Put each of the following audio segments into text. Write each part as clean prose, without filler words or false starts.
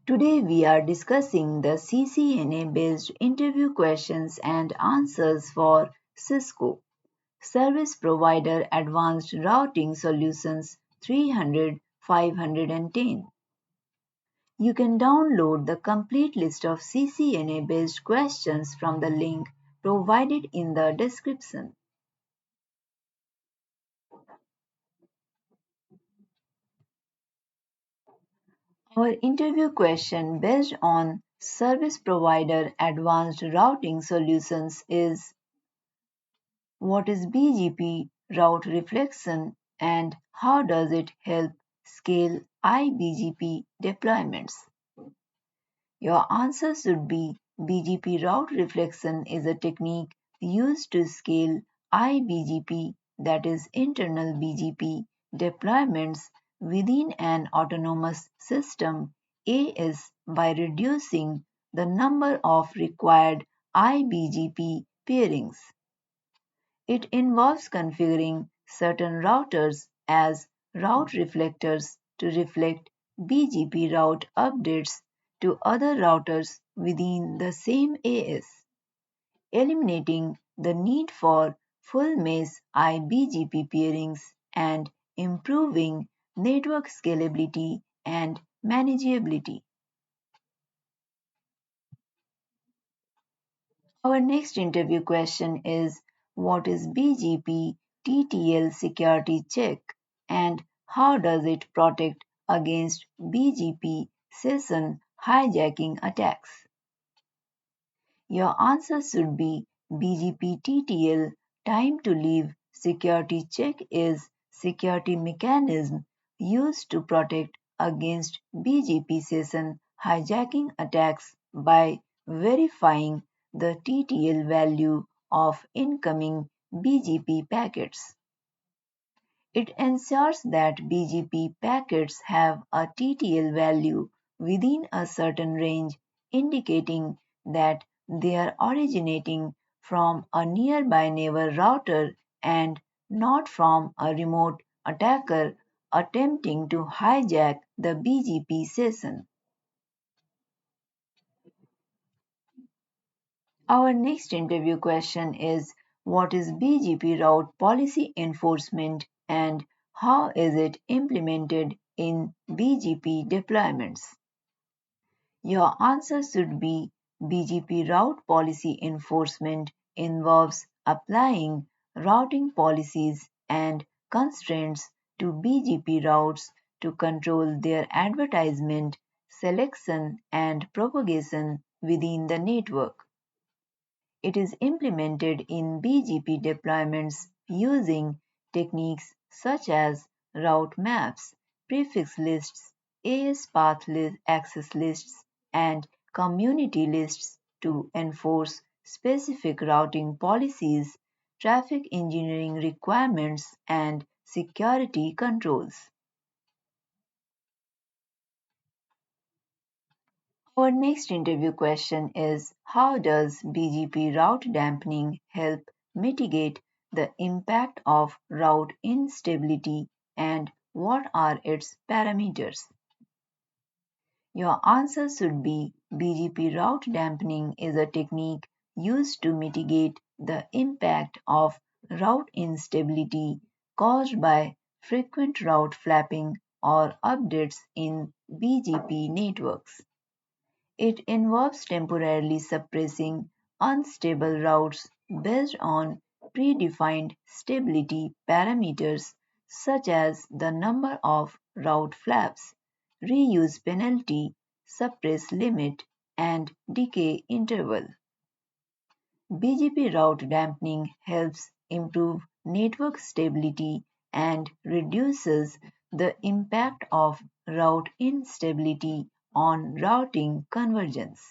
Today we are discussing the CCNA-based interview questions and answers for Cisco Service Provider Advanced Routing Solutions 300 510. You can download the complete list of CCNA-based questions from the link provided in the description. Our interview question based on Service Provider Advanced Routing Solutions is: what is BGP route reflection and how does it help scale IBGP deployments? Your answer should be: BGP route reflection is a technique used to scale IBGP, that is internal BGP deployments within an autonomous system AS by reducing the number of required IBGP peerings. It involves configuring certain routers as route reflectors to reflect BGP route updates to other routers within the same AS, eliminating the need for full mesh IBGP peerings and improving network scalability and manageability. Our next interview question is: what is BGP TTL security check and how does it protect against BGP session hijacking attacks? Your answer should be: BGP TTL time to leave security check is security mechanism used to protect against BGP session hijacking attacks by verifying the TTL value of incoming BGP packets. It ensures that BGP packets have a TTL value within a certain range, indicating that they are originating from a nearby neighbor router and not from a remote attacker attempting to hijack the BGP session. Our next interview question is: what is BGP route policy enforcement and how is it implemented in BGP deployments? Your answer should be: BGP route policy enforcement involves applying routing policies and constraints to BGP routes to control their advertisement, selection, and propagation within the network. It is implemented in BGP deployments using techniques such as route maps, prefix lists, AS path access lists, and community lists to enforce specific routing policies, traffic engineering requirements, and security controls. Our next interview question is: how does BGP route dampening help mitigate the impact of route instability and what are its parameters? Your answer should be: BGP route dampening is a technique used to mitigate the impact of route instability caused by frequent route flapping or updates in BGP networks. It involves temporarily suppressing unstable routes based on predefined stability parameters such as the number of route flaps, reuse penalty, suppress limit, and decay interval. BGP route dampening helps improve network stability and reduces the impact of route instability on routing convergence.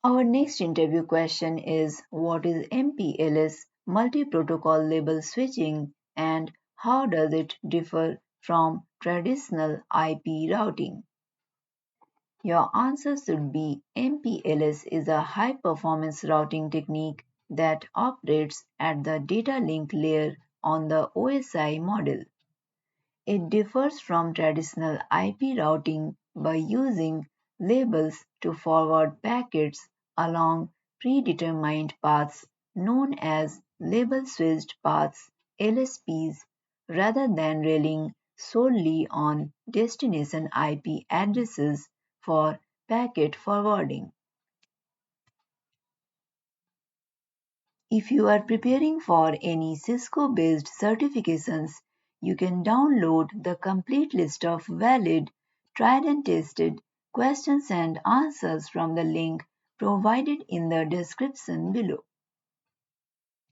Our next interview question is: what is MPLS multi-protocol label switching and how does it differ from traditional IP routing? Your answer should be: MPLS is a high-performance routing technique that operates at the data link layer on the OSI model. It differs from traditional IP routing by using labels to forward packets along predetermined paths known as label-switched paths (LSPs) rather than relying solely on destination IP addresses for packet forwarding. If you are preparing for any Cisco-based certifications, you can download the complete list of valid, tried and tested questions and answers from the link provided in the description below.